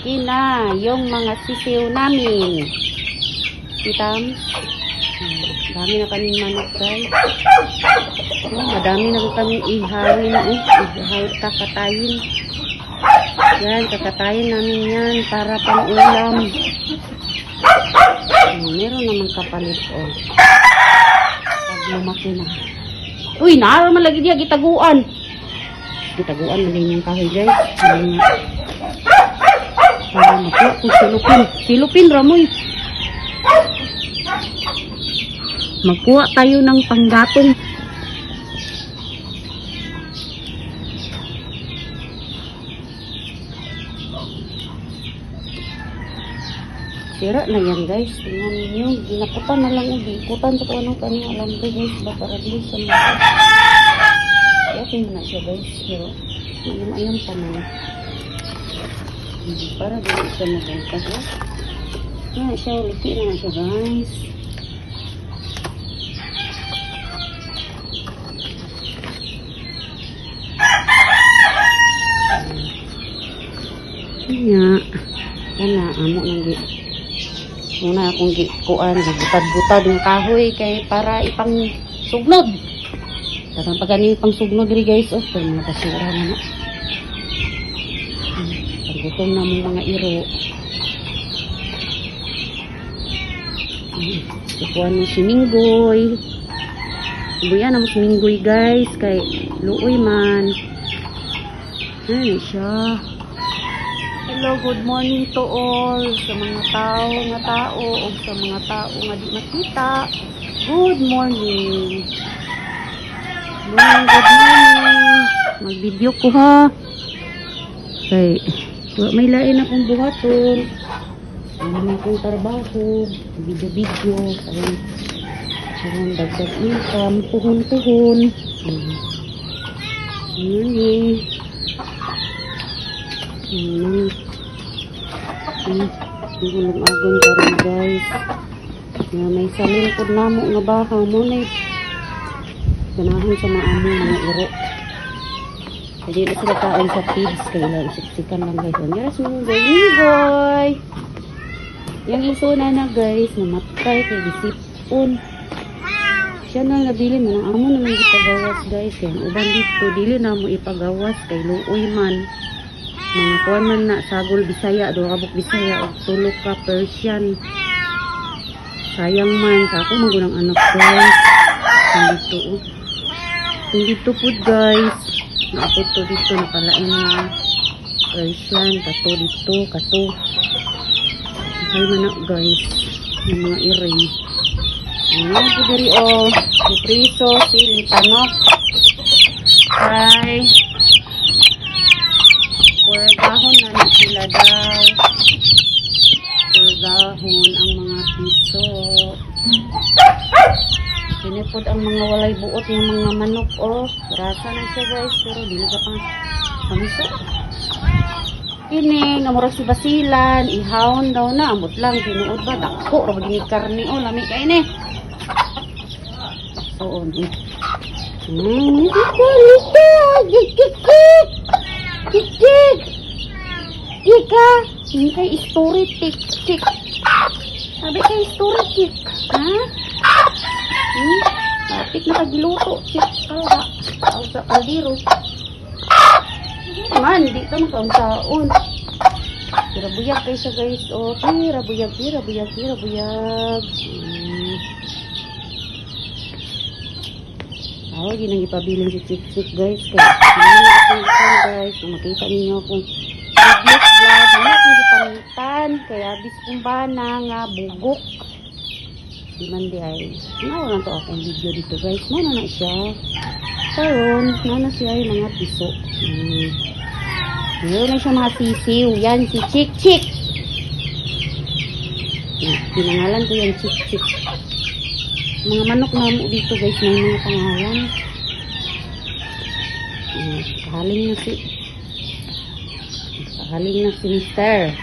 Malaki na yung mga sisiw namin. Kita? Dami na kaming manok, guys. Madami na kami ihawin. Kakatayin. Yan, kakatayin namin yan para pang-ulam. Meron namang kapalit, oh. Pag lumaki na. Uy, naaraman lagi diya, gitaguan. Gitaguan na din yung kahoy, guys. Para makuha kung silupin. Silupin, Ramoy. Magkuha tayo ng panggatong. Sira na yan, guys. Tingnan ninyo. Ginaputan na lang. Ikutan sa kung anong kanina alambre, guys. Baka ragli sa mga. Okay na siya, guys. Pero ayun pa man. Para dito siya magultas. Yan siya. Uliti na siya, guys. Yan. Kana, amo nang muna akong kuan, butad-butad ng kahoy kay para ipang sugnod. Karang pag ani pang sugnod diri, guys, oh, pero mga basura na. Paggutom na mong mga iro. Ikuan mo si Minggoy. Buyan na mo si Minggoy, guys, kay luoy man. Ay, siya. Hello, good morning to all. Sa mga tao o sa mga tao nga di makita. Good morning. Good morning. Mag-video ko, ha. Okay. May lain akong buhaton. May akong trabaho. Video-video. Ayun, dagdag income. Tuhon-tuhon. Ayan eh. Gulong agon karon, guys. May salin pod namo nga baka mo na ganahan sa maamo mga iro. Hindi na sila kain sa feeds kaya isiksikan lang, guys. Yes, boy. Yang isuna na, guys, namatay kay disipon. Siya na nabili mo ng amo naman ipagawas, guys. Kaya uban dito dili na mo ipagawas kay luoy man. Mga kuwan man na sagol Bisaya, dorabok Bisaya o tulog ka Persian. Sayang man sa ako magunang anak ko. Dito po, guys. Naapot to dito nakalain na Persian, kato dito, kato. Ay manak, guys. Yung mga iring. Ayan po diri, oh. Si Priso, si Litanok. Hi. Purgahon na sila daw. Purgahon ang mga piso. Sinipod ang mga walay buot ng mga manok, oh. Rasa na siya, guys, pero di na pang pamiso. Kini, namurag si Basilan, ihawon daw na, amot lang, tinuod ba, dako, rabag ni karni, oh, lami kayo ni. Oo, di. Tik-tik! Ika! Hindi kayo story tik-tik. Sabi kayo story tik. Ha? Tik na kagiluto. Tik kalga. Sa kaldiro. Man, di ka makauntaon. Pirabuyag kayo siya, guys. O, pirabuyag. Oh, yun ang ipabiling si Chik-Chik, guys. Guys, kung makita ninyo akong previous vlog, wala akong ipamitan. Kaya abis kong ba na nga bugok. Di man di ay. Nawalan to akong video dito, guys. Mana na siya. Karon, mana siya yung mga piso. Meron na siya mga sisiw. Yan, si Chik-Chik. Pinangalan ko yan, Chik-Chik. Mga manok na mo dito, guys, may mga pangalan. Kahaling na si Mister.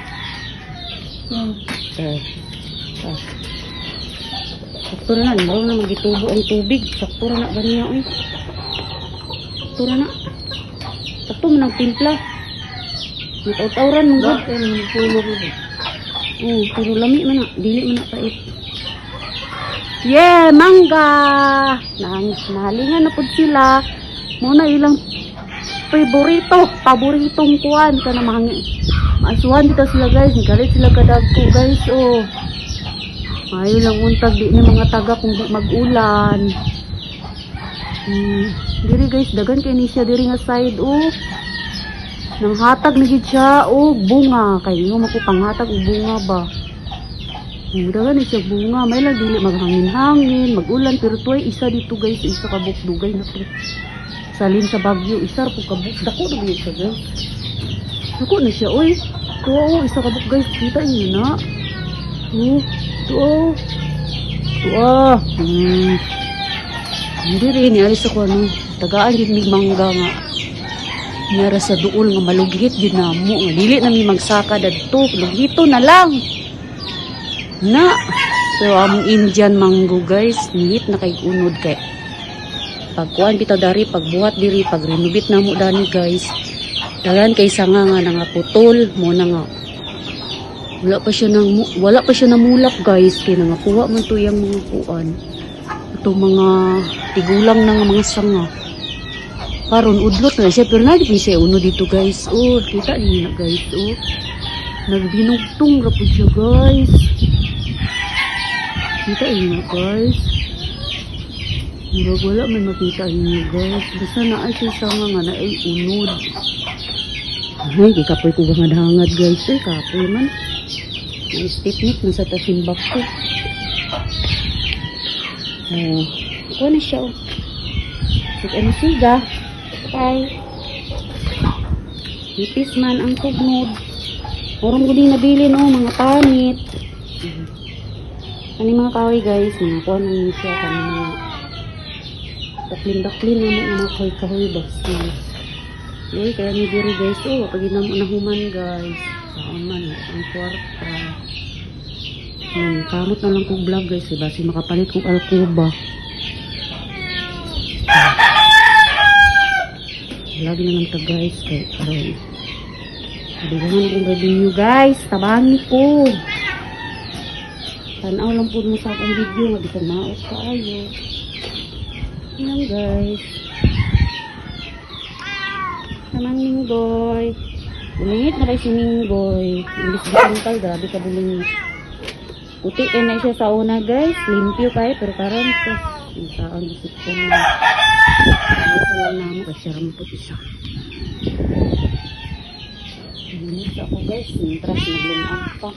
Sakto na, meron na magitubo ang tubig. Sakto na ganiya, eh. Sakto na. Sakto mo ng timpla. Itaw-tawran mo gud. Bakit ang pulo ko ba? Oh, pero lami man na, dili man na pait. Yeah, mangga. Nahalingan na pud sila. Muna ilang paboritong kuan kana mahangi. Maasuhan dito sila guys, galit sila kadagko guys. Oh. Ayo lang untag di ni mga taga kung di mag-ulan. Diri guys, dagan kay ni siya diri nga side oh. Nang hatag na gid siya og bunga kay mo mako panghatag og bunga ba. Dagan ni siya bunga, may lang dili maghangin-hangin, mag-ulan pero tuway isa dito guys, isa ka bukdugay na to. Salin sa Bagyo, isa po ka buk, dako na gyud siya guys. Dako na siya oy. Oo, isa ka buk guys, kita niyo na. Tuwa. Hindi rin, alis ako ano, tagaan yun mig mangga nga. Nara sa duol nga malughit yun na mo. Nga dili na mi magsaka dadto, lughito na lang. Na, pero among Indian mango guys, nihit na kay unod kay. Pagkuhan bitaw dari, pagbuhat diri, pagrenovate na mo dani guys. Dagan kay sanga nga nangaputol, mo na nga. Wala pa siya namulap guys, kaya nangakuha man to yung mga kuan. Itong mga tigulang na nga mga sanga. Karon udlot na siya, pero nagipin siya uno dito guys. Oh, kita niyo na guys. Oh, nagbinugtong ra po siya guys. Kita niyo na guys. Murag wala man makita niyo guys. Basta na ay siya sanga nga na ay unod. Ay, kapoy ko gangad-hangad guys. Ay, kapoy man. May stipnik man sa tasimbak ko. Oh, ito na siya oh. Ano siga? Bye. Ipis man ang tugnod. Orong guling nabili no, mga panit. Ano mga kahoy guys, mga kuha na siya. Kani mga daklin-daklin na mga kahoy-kahoy basta. Okay, kaya ni diri guys, oh, pag nahuman guys. Saan man, ang kwarta. Kamot na lang kong vlog guys, diba? Si makapalit kong alkuba. Vlog na lang to guys, kaya karoon. Sabihan akong revenue guys, tabangi ko. Tanaw lang po mo sa akong video, mabisa maot ka ayo. Yan guys. Naman Minggoy. Bulingit na rin si Minggoy. Imbis bisangkal, grabe ka bulingit. Puti kayo na siya sa una guys. Limpyo kayo, pero karoon ito. Saan bisip ko na. Wala na mo, kasi rampot isa. Inis ako guys, nitras naglunang pa.